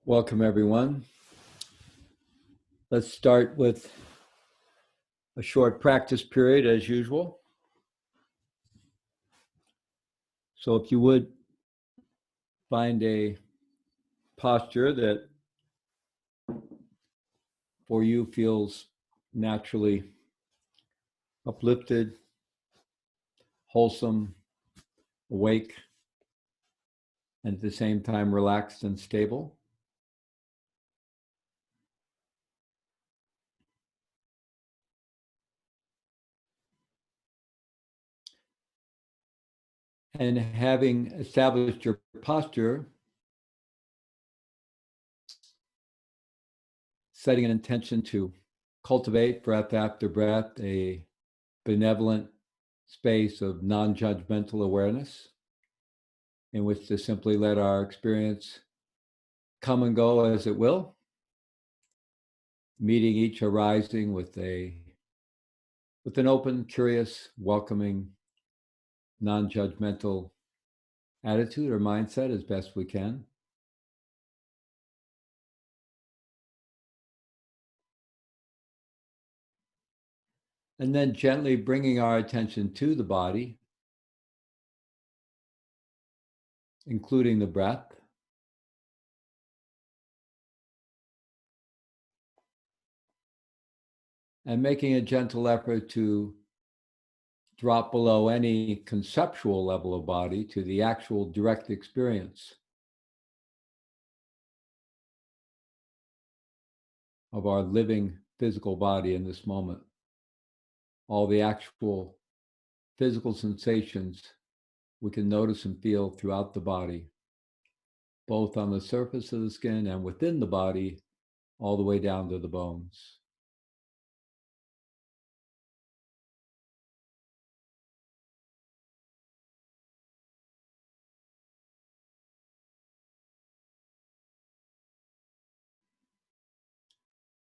Welcome, everyone. Let's start with a short practice period as usual. So if you would find a posture that for you feels naturally uplifted, wholesome, awake, and at the same time relaxed and stable. And having established your posture, setting an intention to cultivate breath after breath a benevolent space of non-judgmental awareness in which to simply let our experience come and go as it will, meeting each arising with an open, curious, welcoming, non-judgmental attitude or mindset as best we can. And then gently bringing our attention to the body, including the breath. And making a gentle effort to drop below any conceptual level of body to the actual direct experience of our living physical body in this moment. All the actual physical sensations we can notice and feel throughout the body, both on the surface of the skin and within the body, all the way down to the bones.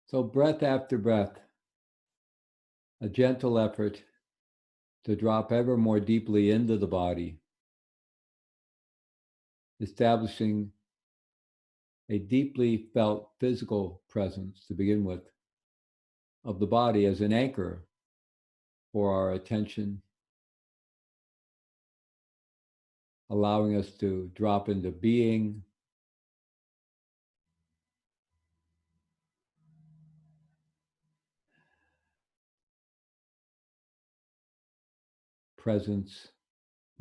So breath after breath, a gentle effort to drop ever more deeply into the body, establishing a deeply felt physical presence to begin with of the body as an anchor for our attention, allowing us to drop into being, presence,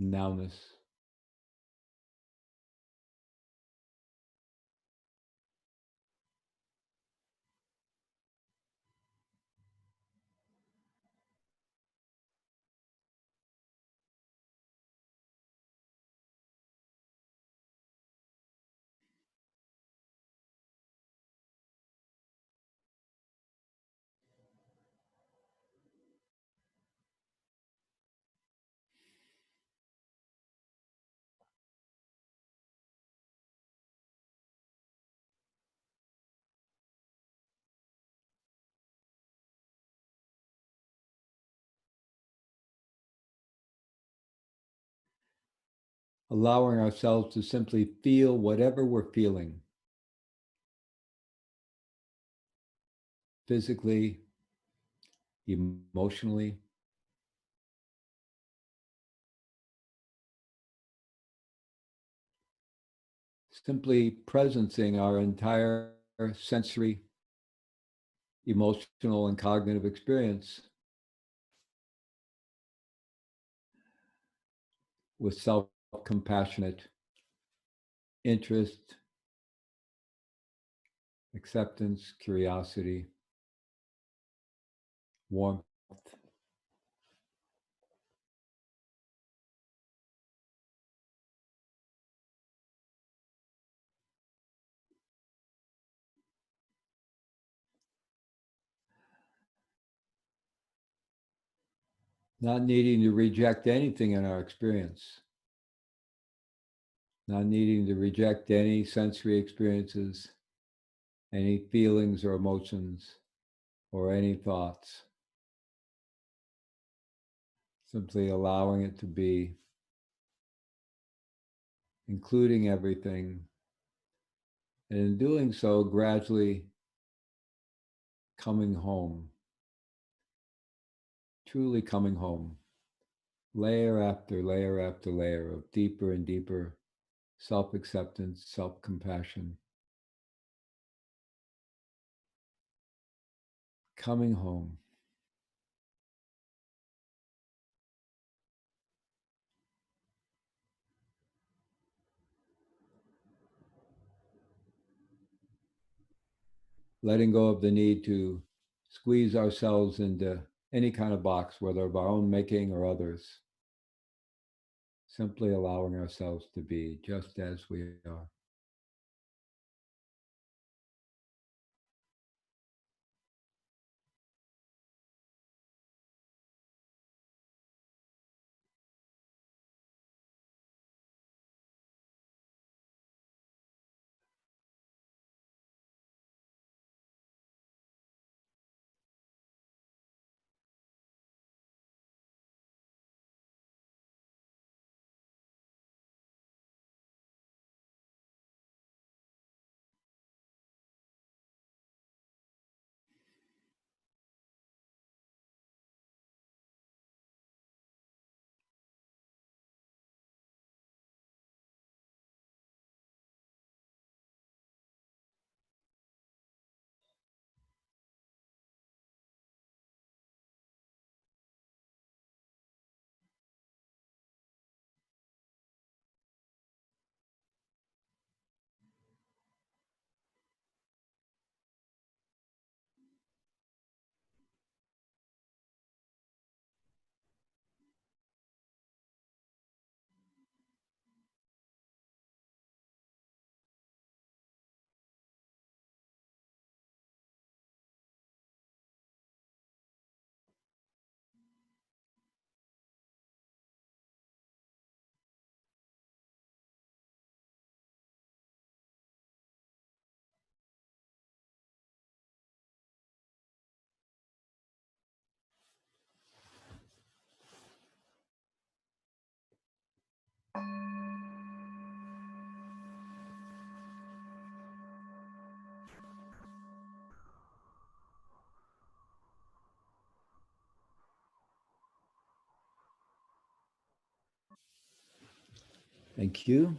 nowness. Allowing ourselves to simply feel whatever we're feeling, physically, emotionally. Simply presencing our entire sensory, emotional, and cognitive experience with self-compassionate interest, acceptance, curiosity, warmth. Not needing to reject anything in our experience, not needing to reject any sensory experiences, any feelings or emotions, or any thoughts. Simply allowing it to be, including everything, And in doing so, gradually coming home, truly coming home, layer after layer after layer of deeper and deeper self-acceptance, self-compassion, coming home. Letting go of the need to squeeze ourselves into any kind of box, whether of our own making or others. Simply allowing ourselves to be just as we are. Thank you.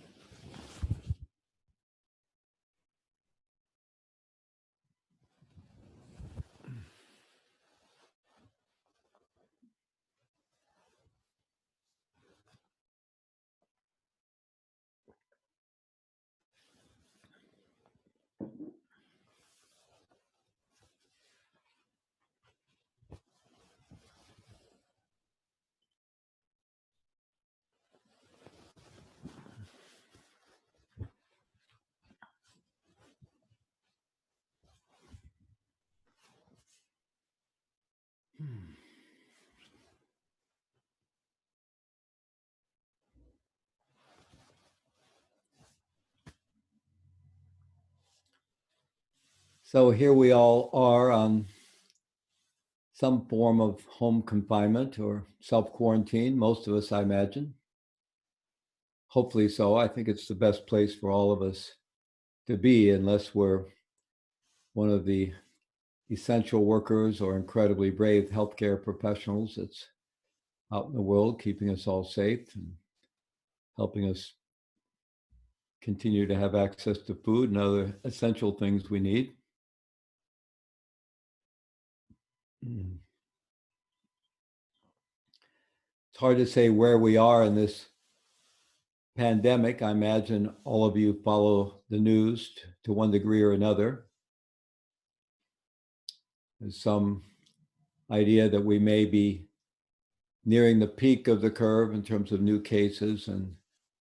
So here we all are on some form of home confinement or self-quarantine, most of us, I imagine. Hopefully so. I think it's the best place for all of us to be, unless we're one of the essential workers or incredibly brave healthcare professionals that's out in the world, keeping us all safe and helping us continue to have access to food and other essential things we need. It's hard to say where we are in this pandemic. I imagine all of you follow the news to one degree or another. There's some idea that we may be nearing the peak of the curve in terms of new cases and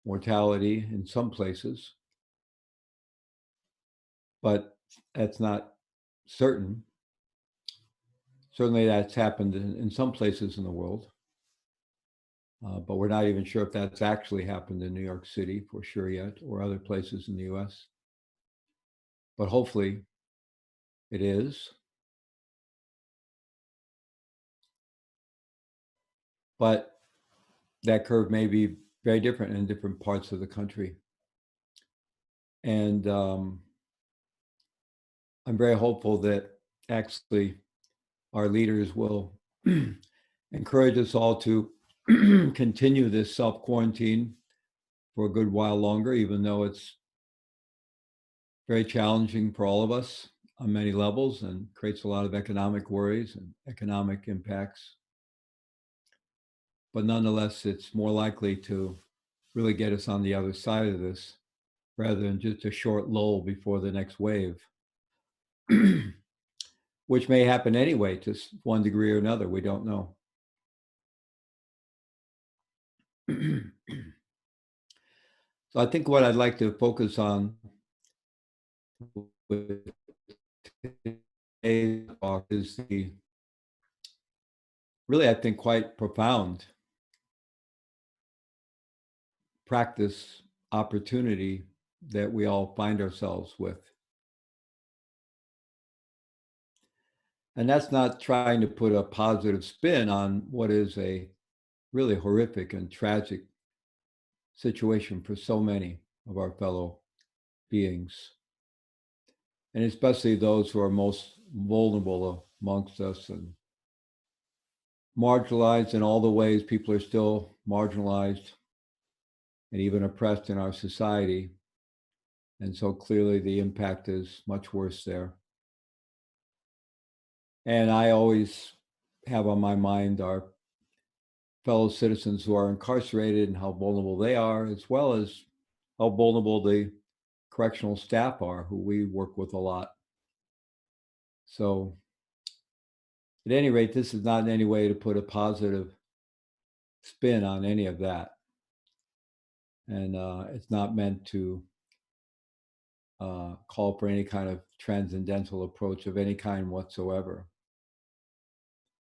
mortality in some places, but that's not certain. Certainly that's happened in some places in the world, but we're not even sure if that's actually happened in New York City for sure yet, or other places in the US. But hopefully it is. But that curve may be very different in different parts of the country. And I'm very hopeful that actually our leaders will encourage us all to continue this self-quarantine for a good while longer, even though it's very challenging for all of us on many levels and creates a lot of economic worries and economic impacts. But nonetheless, it's more likely to really get us on the other side of this rather than just a short lull before the next wave, which may happen anyway to one degree or another. We don't know. So I think what I'd like to focus on with today's talk is the really, I think, quite profound practice opportunity that we all find ourselves with. And that's not trying to put a positive spin on what is a really horrific and tragic situation for so many of our fellow beings, and especially those who are most vulnerable amongst us and marginalized in all the ways people are still marginalized and even oppressed in our society. And so clearly the impact is much worse there. And I always have on my mind our fellow citizens who are incarcerated and how vulnerable they are, as well as how vulnerable the correctional staff are, who we work with a lot. So at any rate, this is not in any way to put a positive spin on any of that. And it's not meant to call for any kind of transcendental approach of any kind whatsoever.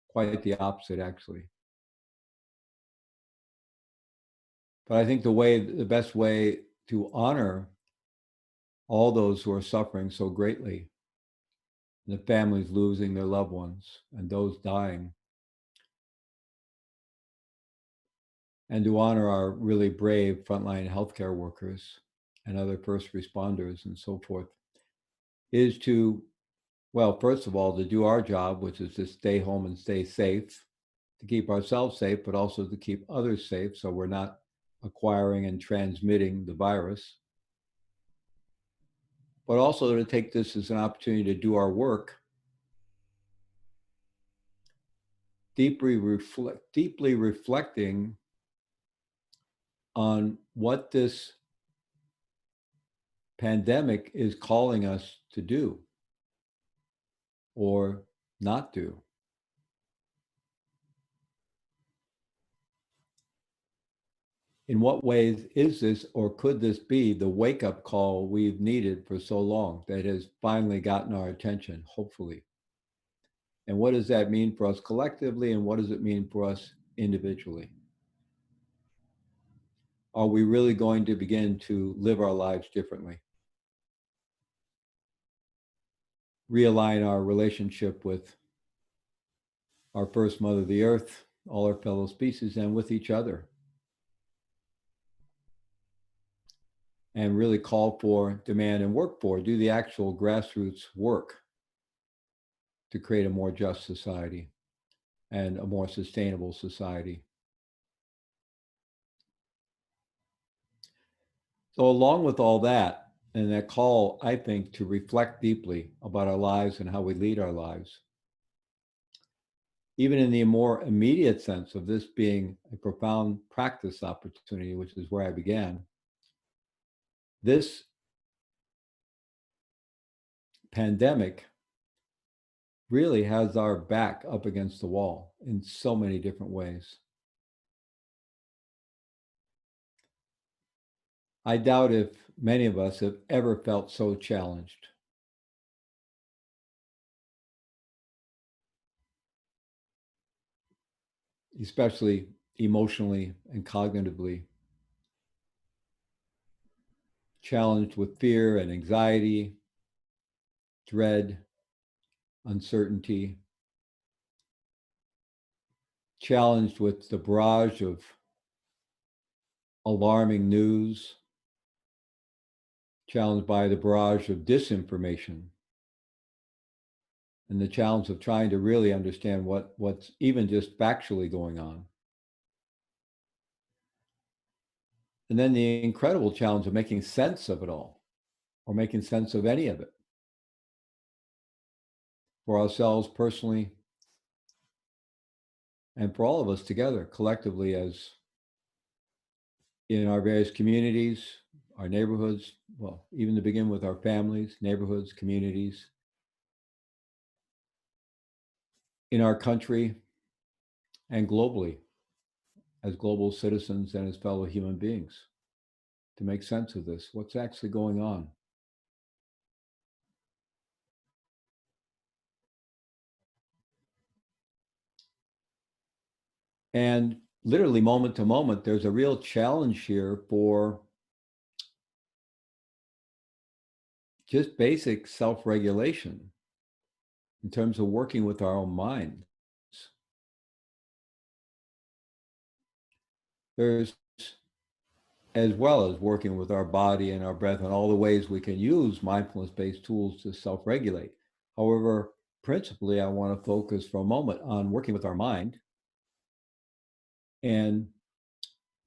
Quite the opposite, actually. But I think the best way to honor all those who are suffering so greatly, the families losing their loved ones and those dying, and to honor our really brave frontline healthcare workers and other first responders and so forth, is to, well, first of all, to do our job, which is to stay home and stay safe, to keep ourselves safe, but also to keep others safe so we're not acquiring and transmitting the virus. But also to take this as an opportunity to do our work, deeply reflecting on what this pandemic is calling us to do or not do. In what ways is this, or could this be, the wake-up call we've needed for so long that has finally gotten our attention, hopefully? And what does that mean for us collectively, and what does it mean for us individually? Are we really going to begin to live our lives differently? Realign our relationship with our first mother, the earth, all our fellow species, and with each other. And really call for, demand, and work for, do the actual grassroots work to create a more just society and a more sustainable society. So along with all that, and that call, I think, to reflect deeply about our lives and how we lead our lives, even in the more immediate sense of this being a profound practice opportunity, which is where I began, this pandemic really has our back up against the wall in so many different ways. I doubt if many of us have ever felt so challenged. Especially emotionally and cognitively, challenged with fear and anxiety, dread, uncertainty, challenged with the barrage of alarming news, challenged by the barrage of disinformation, and the challenge of trying to really understand what's even just factually going on. And then the incredible challenge of making sense of it all, or making sense of any of it, for ourselves personally, and for all of us together collectively, as in our various communities, our neighborhoods, well, even to begin with our families, neighborhoods, communities, in our country, and globally, as global citizens and as fellow human beings, to make sense of this. What's actually going on? And literally, moment to moment, there's a real challenge here for just basic self-regulation in terms of working with our own minds. There's, as well as working with our body and our breath and all the ways we can use mindfulness-based tools to self-regulate. However, principally, I want to focus for a moment on working with our mind and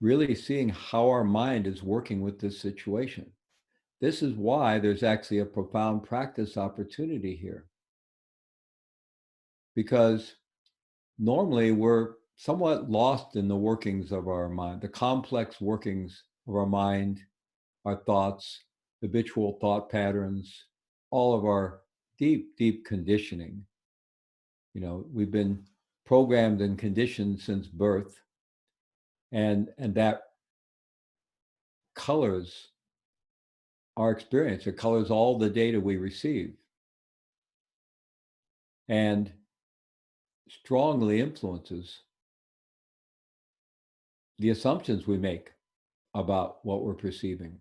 really seeing how our mind is working with this situation. This is why there's actually a profound practice opportunity here. Because normally we're somewhat lost in the workings of our mind, the complex workings of our mind, our thoughts, habitual thought patterns, all of our deep, deep conditioning. You know, we've been programmed and conditioned since birth, and that colors our experience. It colors all the data we receive, and strongly influences the assumptions we make about what we're perceiving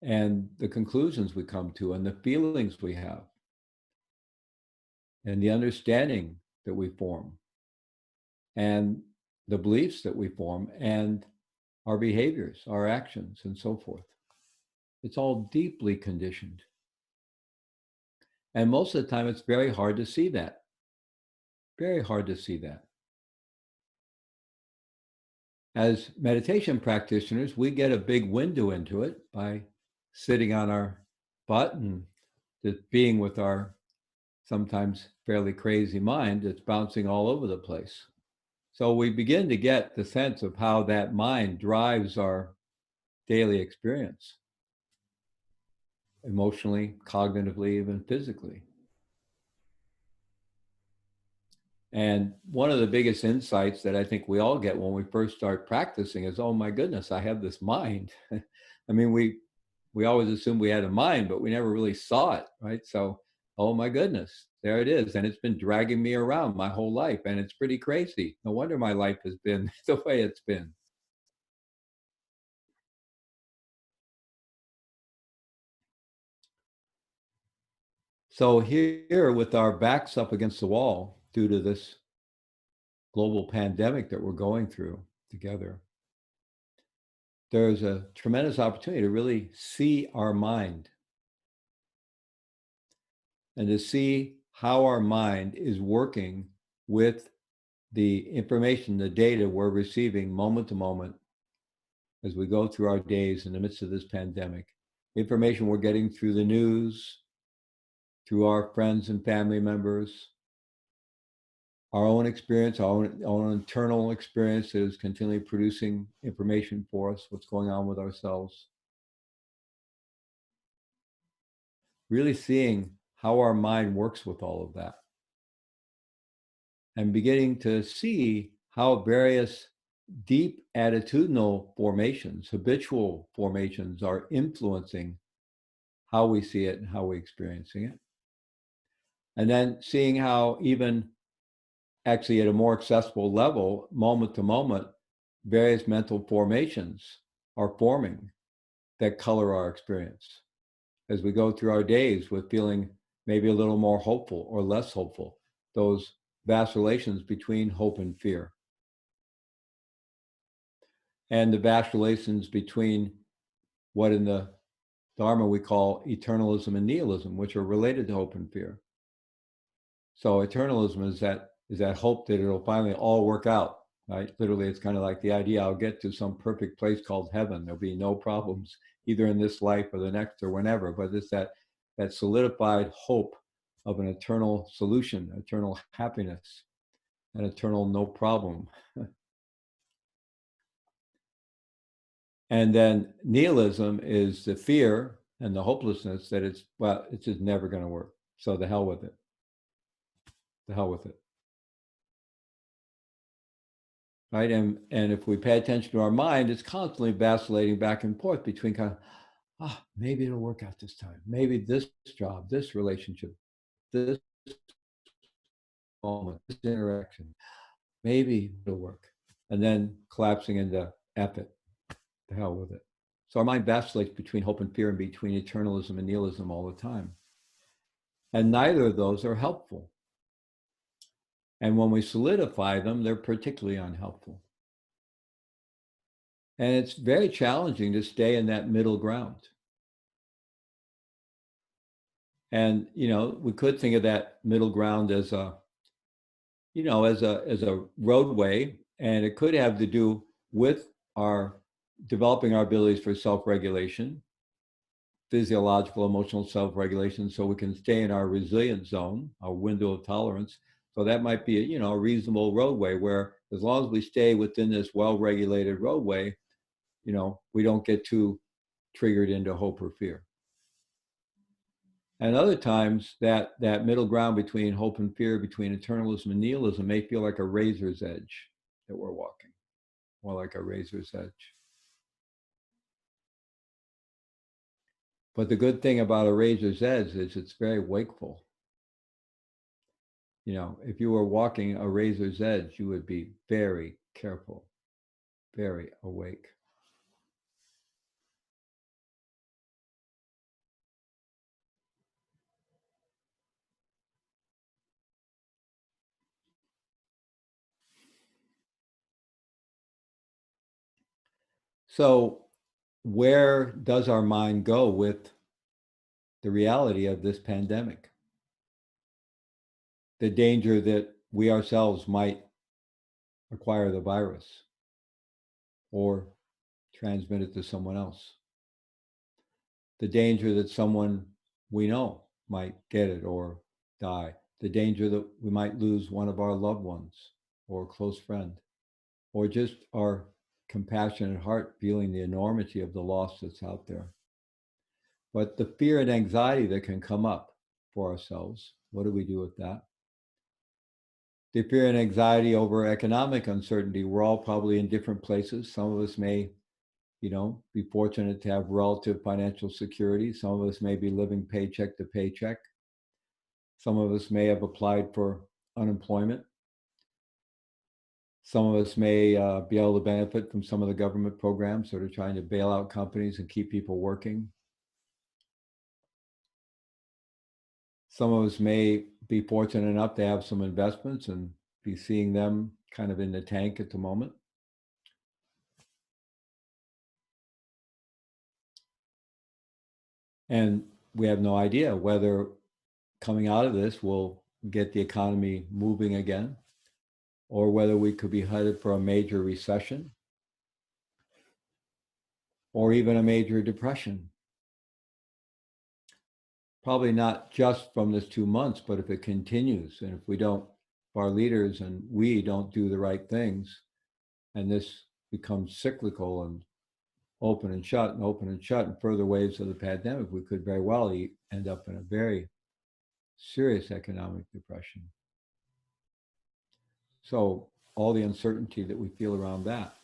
and the conclusions we come to and the feelings we have and the understanding that we form and the beliefs that we form and our behaviors, our actions, and so forth. It's all deeply conditioned. And most of the time, it's very hard to see that. Very hard to see that. As meditation practitioners, we get a big window into it by sitting on our butt and just being with our sometimes fairly crazy mind that's bouncing all over the place. So we begin to get the sense of how that mind drives our daily experience, emotionally, cognitively, even physically. And one of the biggest insights that I think we all get when we first start practicing is, oh my goodness, I have this mind. I mean, we always assumed we had a mind, but we never really saw it, right? So, oh my goodness, there it is. And it's been dragging me around my whole life. And it's pretty crazy. No wonder my life has been the way it's been. So here with our backs up against the wall due to this global pandemic that we're going through together, there's a tremendous opportunity to really see our mind and to see how our mind is working with the information, the data we're receiving moment to moment as we go through our days in the midst of this pandemic. Information we're getting through the news, through our friends and family members, our own experience, our own internal experience that is continually producing information for us, what's going on with ourselves. Really seeing how our mind works with all of that. And beginning to see how various deep attitudinal formations, habitual formations, are influencing how we see it and how we're experiencing it. And then seeing how even actually at a more accessible level, moment to moment, various mental formations are forming that color our experience as we go through our days with feeling maybe a little more hopeful or less hopeful, those vacillations between hope and fear. And the vacillations between what in the Dharma we call eternalism and nihilism, which are related to hope and fear. So eternalism is that hope that it'll finally all work out, right? Literally, it's kind of like the idea I'll get to some perfect place called heaven. There'll be no problems either in this life or the next or whenever. But it's that solidified hope of an eternal solution, eternal happiness, an eternal no problem. And then nihilism is the fear and the hopelessness that it's just never going to work. So the hell with it. The hell with it. Right. And if we pay attention to our mind, it's constantly vacillating back and forth between kind of, maybe it'll work out this time. Maybe this job, this relationship, this moment, this interaction, maybe it'll work. And then collapsing into F it, the hell with it. So our mind vacillates between hope and fear and between eternalism and nihilism all the time. And neither of those are helpful. And when we solidify them, they're particularly unhelpful. And it's very challenging to stay in that middle ground. And, we could think of that middle ground as a roadway, and it could have to do with our developing our abilities for self-regulation, physiological, emotional self-regulation, so we can stay in our resilient zone, our window of tolerance. So that might be a reasonable roadway where, as long as we stay within this well-regulated roadway, we don't get too triggered into hope or fear. And other times that middle ground between hope and fear, between eternalism and nihilism, may feel like a razor's edge that we're walking, more like a razor's edge. But the good thing about a razor's edge is it's very wakeful. If you were walking a razor's edge, you would be very careful, very awake. So where does our mind go with the reality of this pandemic? The danger that we ourselves might acquire the virus or transmit it to someone else. The danger that someone we know might get it or die. The danger that we might lose one of our loved ones or a close friend, or just our compassionate heart feeling the enormity of the loss that's out there. But the fear and anxiety that can come up for ourselves, what do we do with that? The fear and anxiety over economic uncertainty, we're all probably in different places. Some of us may be fortunate to have relative financial security. Some of us may be living paycheck to paycheck. Some of us may have applied for unemployment. Some of us may be able to benefit from some of the government programs that are trying to bail out companies and keep people working. Some of us may be fortunate enough to have some investments and be seeing them kind of in the tank at the moment. And we have no idea whether coming out of this will get the economy moving again, or whether we could be headed for a major recession or even a major depression. Probably not just from this 2 months, but if it continues, and if our leaders and we don't do the right things, and this becomes cyclical and open and shut and open and shut, and further waves of the pandemic, we could very well end up in a very serious economic depression. So all the uncertainty that we feel around that.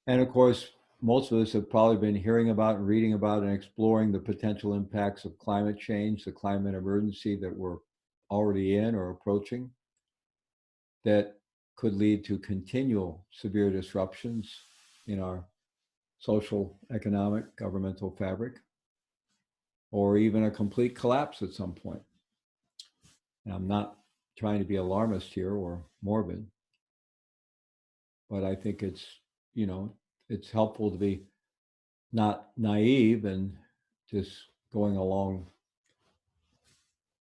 And of course, most of us have probably been hearing about and reading about and exploring the potential impacts of climate change, the climate emergency that we're already in or approaching, that could lead to continual severe disruptions in our social, economic, governmental fabric, or even a complete collapse at some point. And I'm not trying to be alarmist here or morbid, but I think it's helpful to be not naive and just going along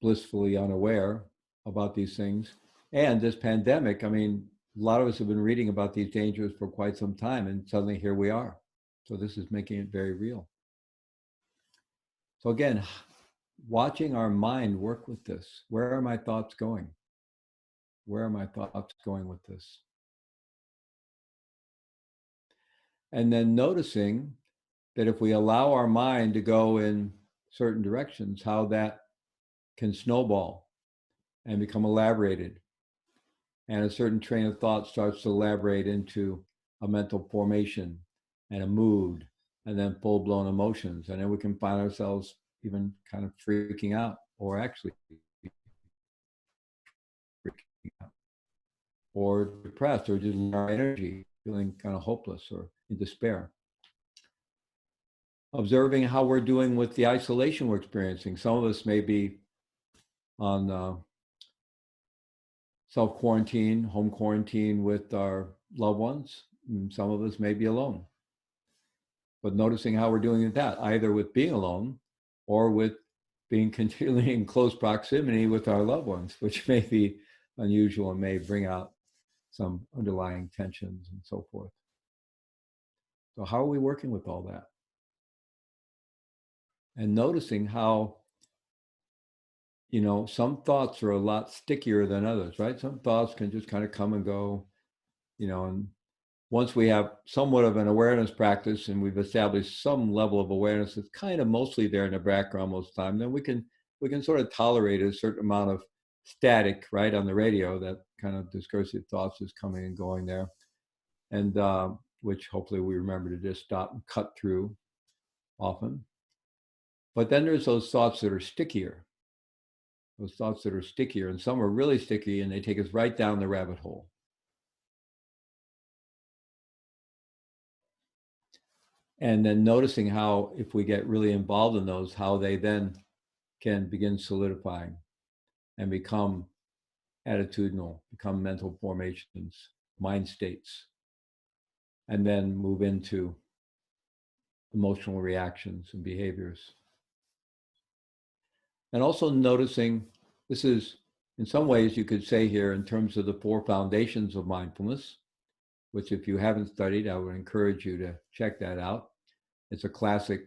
blissfully unaware about these things. And this pandemic, I mean, a lot of us have been reading about these dangers for quite some time, and suddenly here we are. So this is making it very real. So again, watching our mind work with this. Where are my thoughts going? Where are my thoughts going with this? And then noticing that if we allow our mind to go in certain directions, how that can snowball and become elaborated. And a certain train of thought starts to elaborate into a mental formation and a mood, and then full-blown emotions. And then we can find ourselves even kind of freaking out, or actually freaking out, or depressed, or just our energy, feeling kind of hopeless or in despair. Observing how we're doing with the isolation we're experiencing. Some of us may be on self-quarantine, home quarantine with our loved ones. And some of us may be alone. But noticing how we're doing with that, either with being alone or with being continually in close proximity with our loved ones, which may be unusual and may bring out some underlying tensions and so forth. So how are we working with all that? And noticing how, you know, some thoughts are a lot stickier than others, right? Some thoughts can just kind of come and go, you know, and once we have somewhat of an awareness practice and we've established some level of awareness that's kind of mostly there in the background most of the time, then we can sort of tolerate a certain amount of static, right, on the radio, that kind of discursive thoughts is coming and going there, and which hopefully we remember to just stop and cut through often. But then there's those thoughts that are stickier, and some are really sticky and they take us right down the rabbit hole. And then noticing how, if we get really involved in those, how they then can begin solidifying and become attitudinal, become mental formations, mind states, and then move into emotional reactions and behaviors. And also noticing, this is, in some ways, you could say here, in terms of the 4 foundations of mindfulness, which if you haven't studied, I would encourage you to check that out. It's a classic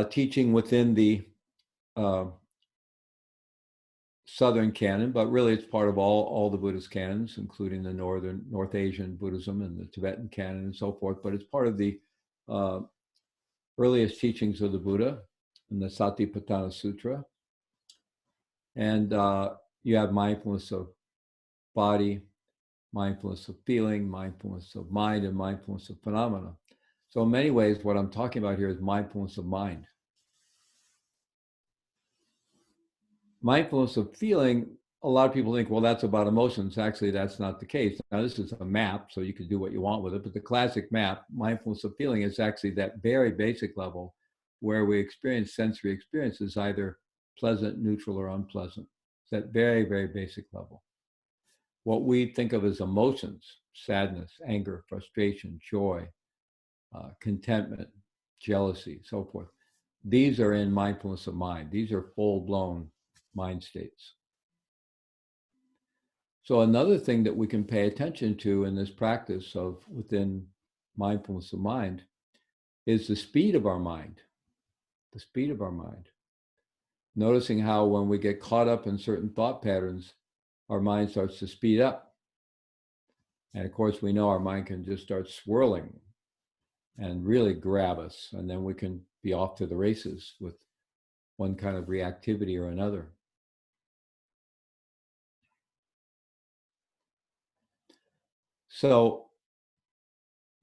teaching within the Southern canon, but really it's part of all the Buddhist canons, including the North Asian Buddhism and the Tibetan canon and so forth. But it's part of the earliest teachings of the Buddha in the Satipatthana Sutra. And you have mindfulness of body, mindfulness of feeling, mindfulness of mind, and mindfulness of phenomena. So in many ways, what I'm talking about here is mindfulness of mind. Mindfulness of feeling, a lot of people think, well, that's about emotions. Actually, that's not the case. Now, this is a map, so you can do what you want with it. But the classic map, mindfulness of feeling, is actually that very basic level where we experience sensory experiences, either pleasant, neutral, or unpleasant. It's that very, very basic level. What we think of as emotions, sadness, anger, frustration, joy, contentment, jealousy, so forth, these are in mindfulness of mind. These are full-blown mind states. So another thing that we can pay attention to in this practice of within mindfulness of mind is the speed of our mind, the speed of our mind. Noticing how when we get caught up in certain thought patterns, our mind starts to speed up. And of course, we know our mind can just start swirling and really grab us. And then we can be off to the races with one kind of reactivity or another. So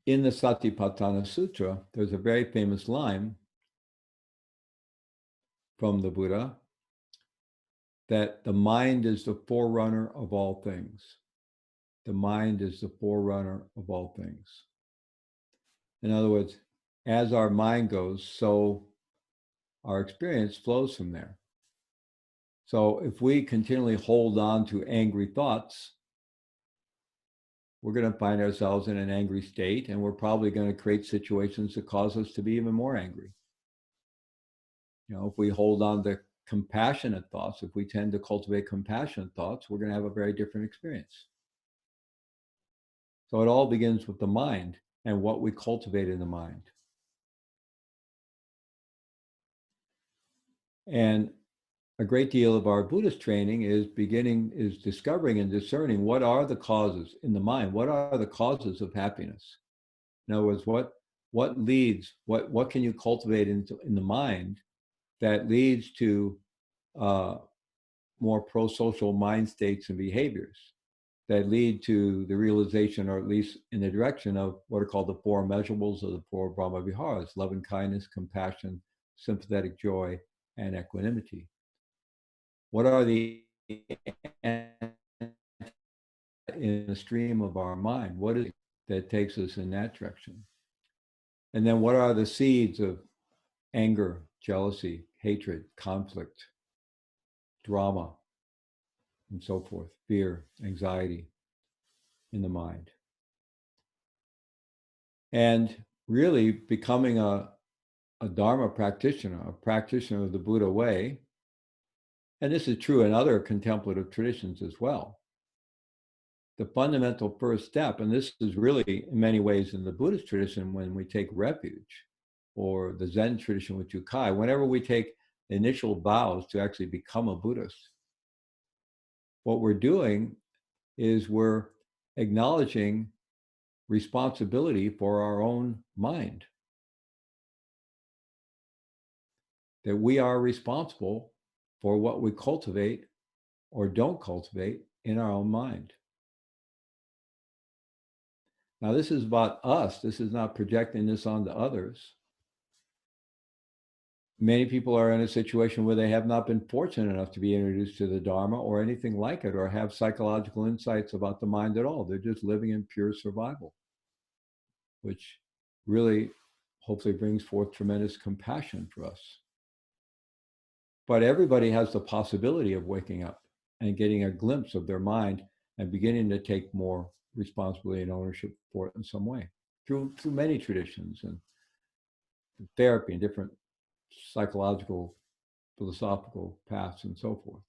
in the Satipatthana Sutra, there's a very famous line from the Buddha that the mind is the forerunner of all things. The mind is the forerunner of all things. In other words, as our mind goes, so our experience flows from there. So if we continually hold on to angry thoughts, we're going to find ourselves in an angry state, and we're probably going to create situations that cause us to be even more angry. You know, if we hold on to compassionate thoughts, if we tend to cultivate compassionate thoughts, we're going to have a very different experience. So it all begins with the mind and what we cultivate in the mind. And a great deal of our Buddhist training is discovering and discerning what are the causes in the mind, what are the causes of happiness. In other words, what leads, what can you cultivate in the mind that leads to more pro-social mind states and behaviors that lead to the realization, or at least in the direction of what are called the four measurables of the four Brahma Viharas: loving kindness, compassion, sympathetic joy, and equanimity. What are the in the stream of our mind? What is it that takes us in that direction? And then what are the seeds of anger, jealousy, hatred, conflict, drama, and so forth, fear, anxiety in the mind? And really becoming a Dharma practitioner, a practitioner of the Buddha way, and this is true in other contemplative traditions as well. The fundamental first step, and this is really in many ways in the Buddhist tradition when we take refuge, or the Zen tradition with Jukai, whenever we take initial vows to actually become a Buddhist, what we're doing is we're acknowledging responsibility for our own mind. That we are responsible for what we cultivate or don't cultivate in our own mind. Now, this is about us. This is not projecting this onto others. Many people are in a situation where they have not been fortunate enough to be introduced to the Dharma or anything like it, or have psychological insights about the mind at all. They're just living in pure survival, which really hopefully brings forth tremendous compassion for us. But everybody has the possibility of waking up and getting a glimpse of their mind and beginning to take more responsibility and ownership for it in some way through many traditions and therapy and different psychological, philosophical paths and so forth.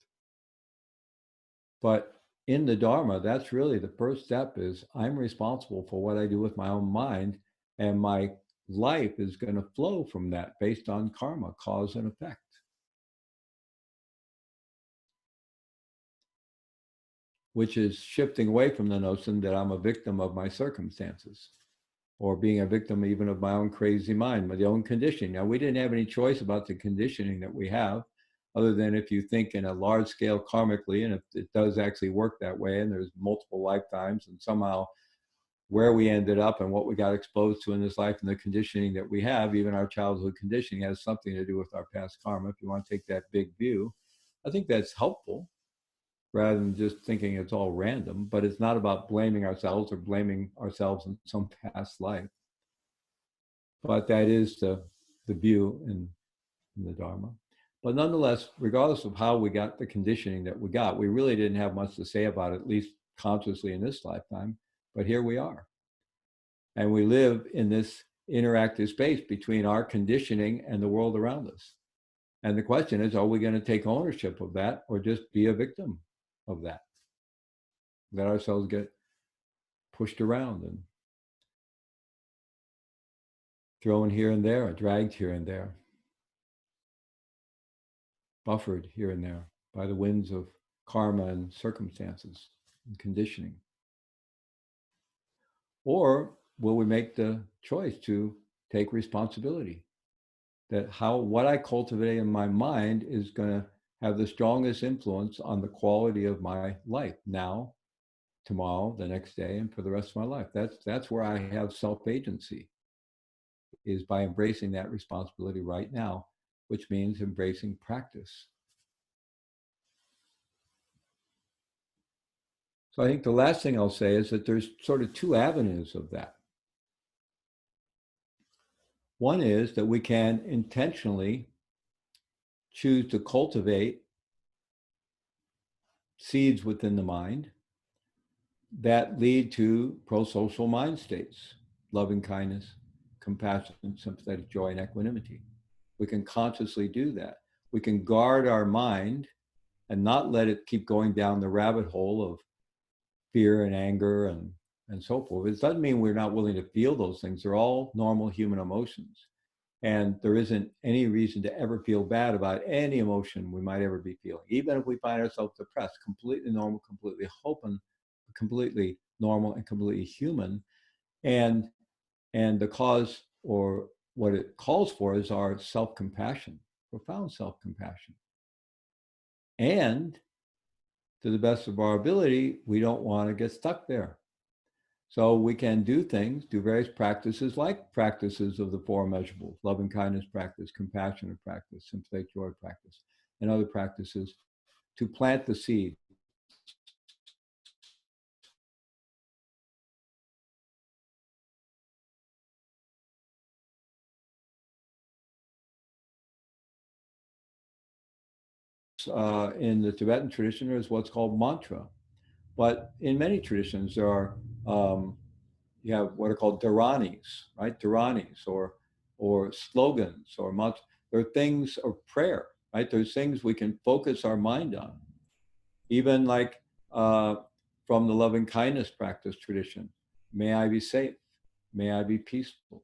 But in the Dharma, that's really the first step: is I'm responsible for what I do with my own mind, and my life is going to flow from that based on karma, cause and effect. Which is shifting away from the notion that I'm a victim of my circumstances, or being a victim even of my own crazy mind, my own conditioning. Now, we didn't have any choice about the conditioning that we have, other than if you think in a large scale karmically, and if it does actually work that way, and there's multiple lifetimes, and somehow where we ended up and what we got exposed to in this life and the conditioning that we have, even our childhood conditioning, has something to do with our past karma. If you want to take that big view, I think that's helpful, rather than just thinking it's all random. But it's not about blaming ourselves or blaming ourselves in some past life. But that is the view in the Dharma. But nonetheless, regardless of how we got the conditioning that we got, we really didn't have much to say about it, at least consciously in this lifetime. But here we are. And we live in this interactive space between our conditioning and the world around us. And the question is, are we going to take ownership of that, or just be a victim of that? Let ourselves get pushed around and thrown here and there, or dragged here and there, buffered here and there by the winds of karma and circumstances and conditioning? Or will we make the choice to take responsibility? That what I cultivate in my mind is going to have the strongest influence on the quality of my life now, tomorrow, the next day, and for the rest of my life. That's where I have self-agency, is by embracing that responsibility right now, which means embracing practice. So I think the last thing I'll say is that there's sort of two avenues of that. One is that we can intentionally choose to cultivate seeds within the mind that lead to pro-social mind states: loving kindness, compassion, sympathetic joy, and equanimity. We can consciously do that. we can guard our mind and not let it keep going down the rabbit hole of fear and anger and so forth. It doesn't mean we're not willing to feel those things. They're all normal human emotions. And there isn't any reason to ever feel bad about any emotion we might ever be feeling, even if we find ourselves depressed, completely normal, completely open, completely normal and completely human. And the cause, or what it calls for, is our self-compassion, profound self-compassion. And to the best of our ability, we don't want to get stuck there. So we can do things, do various practices, like practices of the four immeasurables: loving kindness practice, compassionate practice, sympathetic joy practice, and other practices, to plant the seed. In the Tibetan tradition, there's what's called mantra. But in many traditions, there are, you have what are called dharanis, right? Dharanis, or slogans, or mantras. There are things of prayer, right? There's things we can focus our mind on. Even like from the loving kindness practice tradition: may I be safe, may I be peaceful,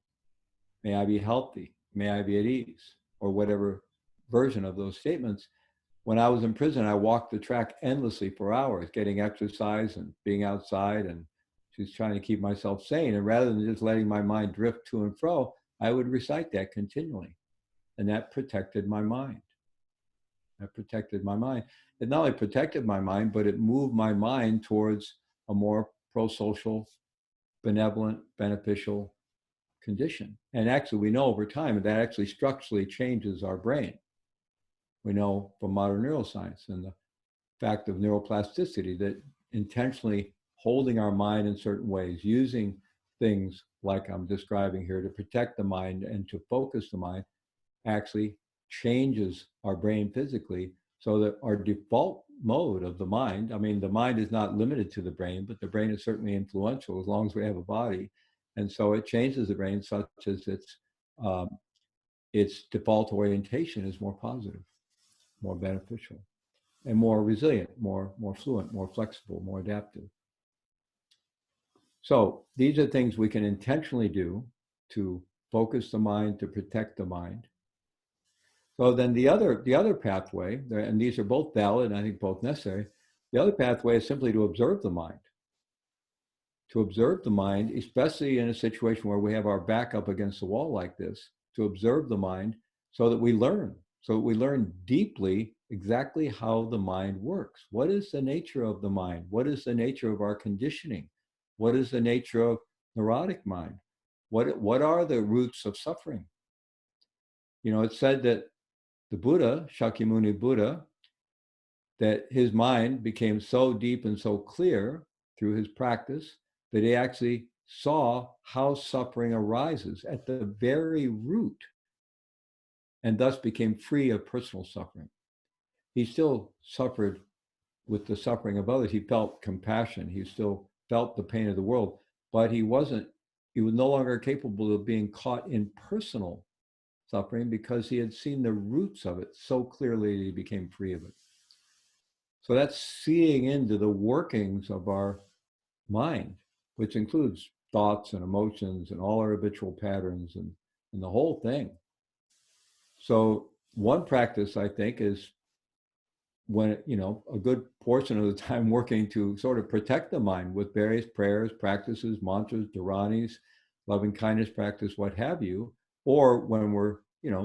may I be healthy, may I be at ease, or whatever version of those statements. When I was in prison, I walked the track endlessly for hours, getting exercise and being outside, and just trying to keep myself sane. And rather than just letting my mind drift to and fro, I would recite that continually. And that protected my mind. That protected my mind. It not only protected my mind, but it moved my mind towards a more pro-social, benevolent, beneficial condition. And actually, we know over time that actually structurally changes our brain. We know from modern neuroscience and the fact of neuroplasticity that intentionally holding our mind in certain ways, using things like I'm describing here to protect the mind and to focus the mind, actually changes our brain physically, so that our default mode of the mind, I mean, the mind is not limited to the brain, but the brain is certainly influential as long as we have a body. And so it changes the brain such as its default orientation is more positive, more beneficial, and more resilient, more fluent, more flexible, more adaptive. So these are things we can intentionally do to focus the mind, to protect the mind. So then the other pathway, and these are both valid, and I think both necessary, the other pathway is simply to observe the mind. To observe the mind, especially in a situation where we have our back up against the wall like this, to observe the mind so that we learn. So that we learn deeply exactly how the mind works. What is the nature of the mind? What is the nature of our conditioning? What is the nature of neurotic mind? What are the roots of suffering? You know, it's said that the Buddha, Shakyamuni Buddha, that his mind became so deep and so clear through his practice that he actually saw how suffering arises at the very root, and thus became free of personal suffering. He still suffered with the suffering of others. He felt compassion. He still felt the pain of the world, but he was no longer capable of being caught in personal suffering, because he had seen the roots of it so clearly that he became free of it. So that's seeing into the workings of our mind, which includes thoughts and emotions and all our habitual patterns and the whole thing. So one practice, I think, is when, a good portion of the time working to sort of protect the mind with various prayers, practices, mantras, dharanis, loving kindness practice, what have you, or when we're,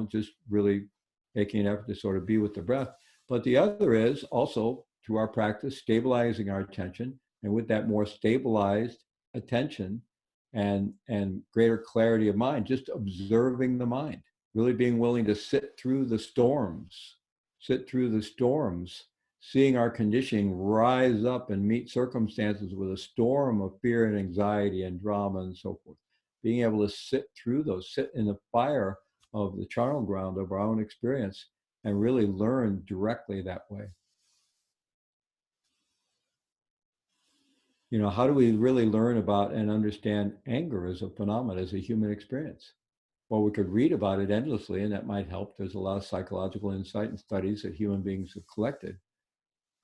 just really making an effort to sort of be with the breath. But the other is also, through our practice, stabilizing our attention, and with that more stabilized attention and greater clarity of mind, just observing the mind, really being willing to sit through the storms, seeing our conditioning rise up and meet circumstances with a storm of fear and anxiety and drama and so forth. Being able to sit through those, sit in the fire of the charnel ground of our own experience, and really learn directly that way. How do we really learn about and understand anger as a phenomenon, as a human experience? or we could read about it endlessly, and that might help. There's a lot of psychological insight and studies that human beings have collected.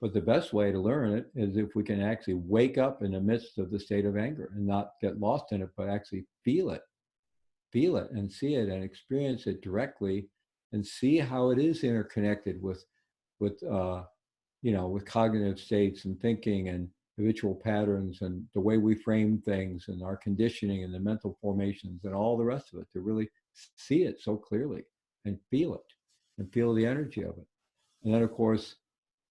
But the best way to learn it is if we can actually wake up in the midst of the state of anger and not get lost in it, but actually feel it and see it and experience it directly, and see how it is interconnected with with cognitive states and thinking and habitual patterns and the way we frame things and our conditioning and the mental formations and all the rest of it, to really see it so clearly and feel it and feel the energy of it. And then, of course,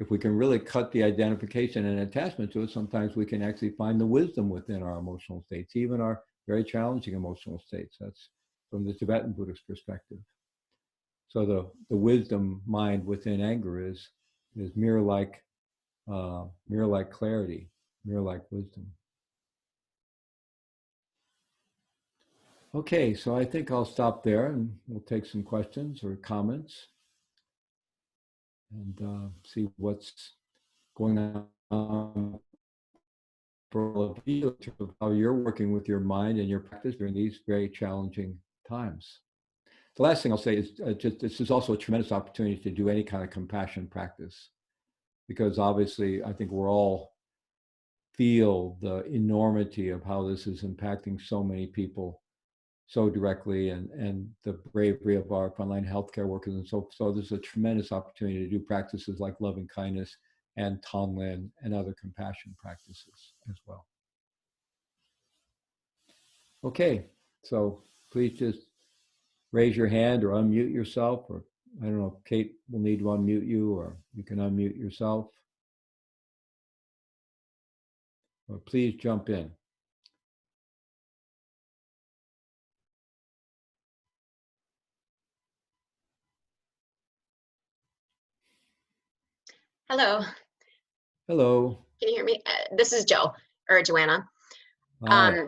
if we can really cut the identification and attachment to it, sometimes we can actually find the wisdom within our emotional states, even our very challenging emotional states. That's from the Tibetan Buddhist perspective. So the wisdom mind within anger is mirror-like clarity, mirror-like wisdom. Okay, so I think I'll stop there, and we'll take some questions or comments and see what's going on for all of you, of how you're working with your mind and your practice during these very challenging times. The last thing I'll say is just this is also a tremendous opportunity to do any kind of compassion practice, because obviously I think we're all feel the enormity of how this is impacting so many people so directly, and the bravery of our frontline healthcare workers. And so there's a tremendous opportunity to do practices like loving kindness and Tonglen and other compassion practices as well. Okay, so please just raise your hand or unmute yourself, or I don't know, Kate will need to unmute you, or you can unmute yourself. Or please jump in. Hello. Hello. Can you hear me? This is Joanna. Hi.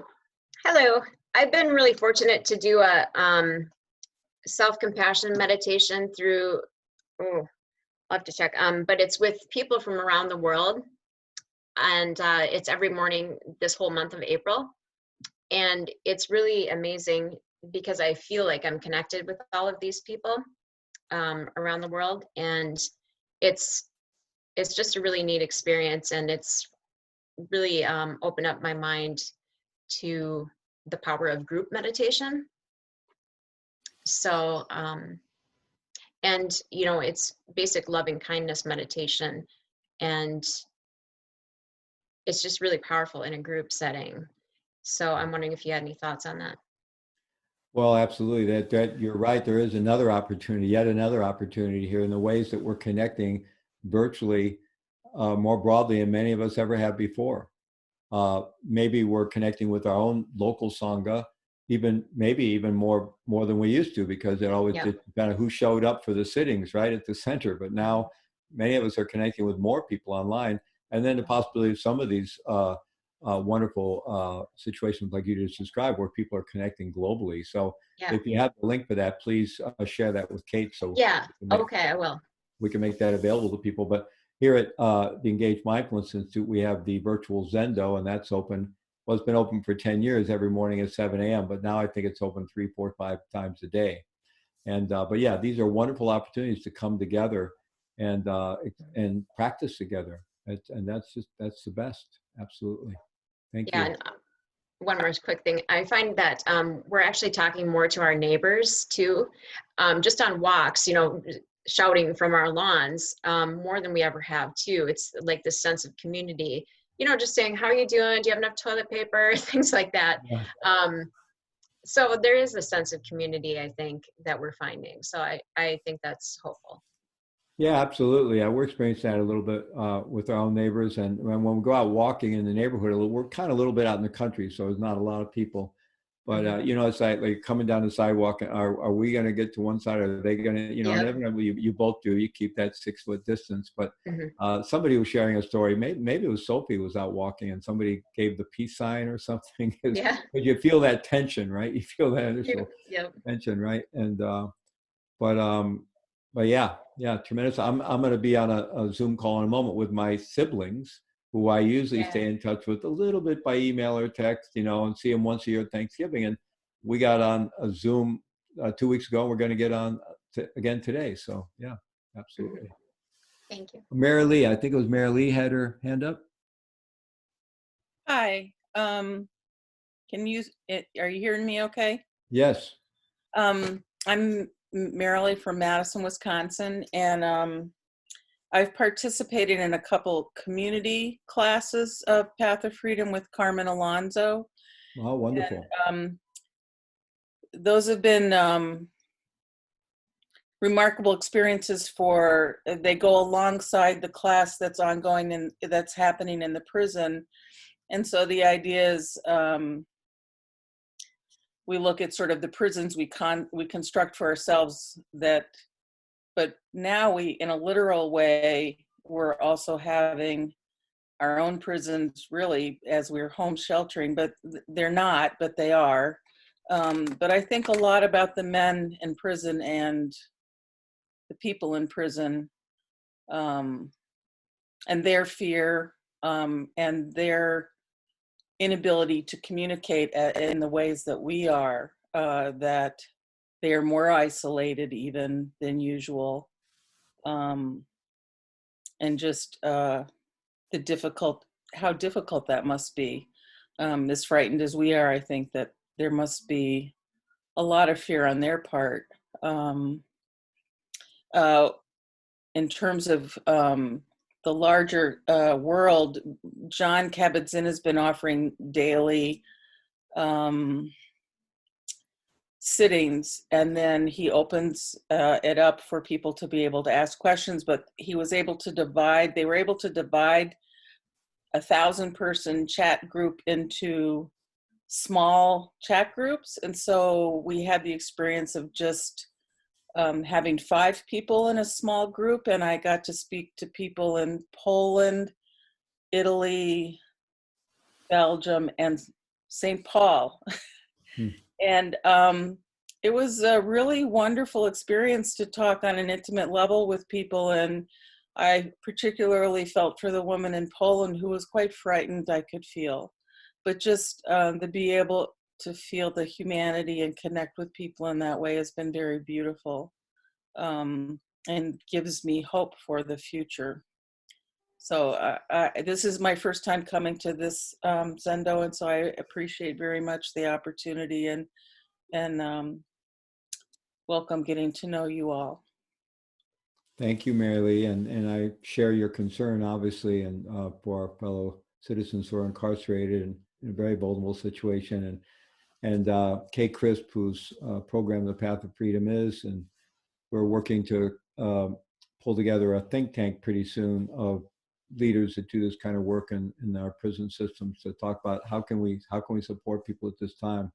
Hello. I've been really fortunate to do a self-compassion meditation through, I'll have to check, but it's with people from around the world. And it's every morning this whole month of April. And it's really amazing because I feel like I'm connected with all of these people around the world. And it's just a really neat experience, and it's really opened up my mind to the power of group meditation. So, and it's basic loving kindness meditation, and it's just really powerful in a group setting. So I'm wondering if you had any thoughts on that. Well, absolutely. That you're right. There is another opportunity, yet another opportunity here, in the ways that we're connecting virtually more broadly than many of us ever have before. Maybe we're connecting with our own local sangha, maybe even more than we used to, because it always did kind of who showed up for the sittings right at the center. But now many of us are connecting with more people online, and then the possibility of some of these wonderful situations like you just described, where people are connecting globally. So if you have the link for that, please share that with Kate. So okay, I will. We can make that available to people. But here at the Engaged Mindfulness Institute, we have the virtual Zendo, and that's open. Well, it's been open for 10 years every morning at 7 a.m., but now I think it's open 3, 4, 5 times a day. And but yeah, these are wonderful opportunities to come together and practice together. And that's the best. Absolutely. Thank you. And one more quick thing. I find that we're actually talking more to our neighbors too, just on walks, shouting from our lawns, more than we ever have too. It's like this sense of community, just saying, how are you doing? Do you have enough toilet paper? Things like that. Yeah. So there is a sense of community, I think, that we're finding. So I think that's hopeful. Yeah, absolutely. Yeah, we're experiencing that a little bit with our own neighbors. And when we go out walking in the neighborhood, we're kind of a little bit out in the country, so there's not a lot of people. But, it's like coming down the sidewalk, are we going to get to one side, or are they going to, inevitably you both do, you keep that 6-foot distance. But somebody was sharing a story, maybe it was Sophie was out walking, and somebody gave the peace sign or something. But you feel that tension, right? You feel that initial tension, right? And, but yeah, tremendous. I'm going to be on a Zoom call in a moment with my siblings, who I usually stay in touch with a little bit by email or text, and see them once a year at Thanksgiving. And we got on a Zoom 2 weeks ago. We're going to get on again today. So yeah, absolutely. Thank you. Mary Lee, I think it was Mary Lee had her hand up. Hi. Can you, are you hearing me okay? Yes. I'm Marilee from Madison, Wisconsin, and I've participated in a couple community classes of Path of Freedom with Carmen Alonso. Wow, wonderful. Those have been remarkable experiences they go alongside the class that's ongoing and that's happening in the prison. And so the idea is, we look at sort of the prisons we construct for ourselves but now in a literal way, we're also having our own prisons really as we're home sheltering, but they're not, but they are. But I think a lot about the men in prison and the people in prison, and their fear, and their inability to communicate in the ways that we are, that they are more isolated even than usual, and just how difficult that must be. As frightened as we are, I think that there must be a lot of fear on their part. In terms of the larger world, John Kabat-Zinn has been offering daily sittings, and then he opens it up for people to be able to ask questions, but they were able to divide 1,000-person chat group into small chat groups. And so we had the experience of just having 5 people in a small group, and I got to speak to people in Poland, Italy, Belgium, and St. Paul. And it was a really wonderful experience to talk on an intimate level with people. And I particularly felt for the woman in Poland who was quite frightened, I could feel. But just to be able to feel the humanity and connect with people in that way has been very beautiful, and gives me hope for the future. So this is my first time coming to this Zendo, and so I appreciate very much the opportunity and welcome getting to know you all. Thank you, Mary Lee, and I share your concern, obviously, and for our fellow citizens who are incarcerated and in a very vulnerable situation. And Kay Crisp, whose program The Path of Freedom is, and we're working to pull together a think tank pretty soon of leaders that do this kind of work in our prison systems to talk about how can we support people at this time,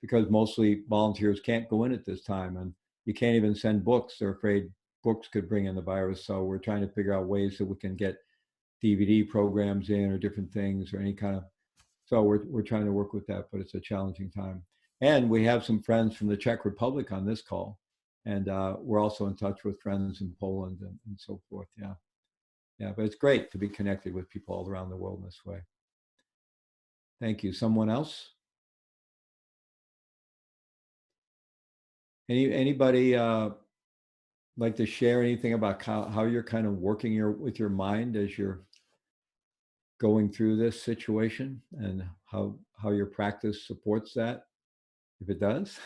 because mostly volunteers can't go in at this time, and you can't even send books. They're afraid books could bring in the virus. So we're trying to figure out ways that we can get DVD programs in or different things or any kind of, so we're trying to work with that, but it's a challenging time. And we have some friends from the Czech Republic on this call, and we're also in touch with friends in Poland and so forth. Yeah, but it's great to be connected with people all around the world in this way. Thank you. Someone else? Anybody like to share anything about how you're kind of working with your mind as you're going through this situation, and how your practice supports that, if it does?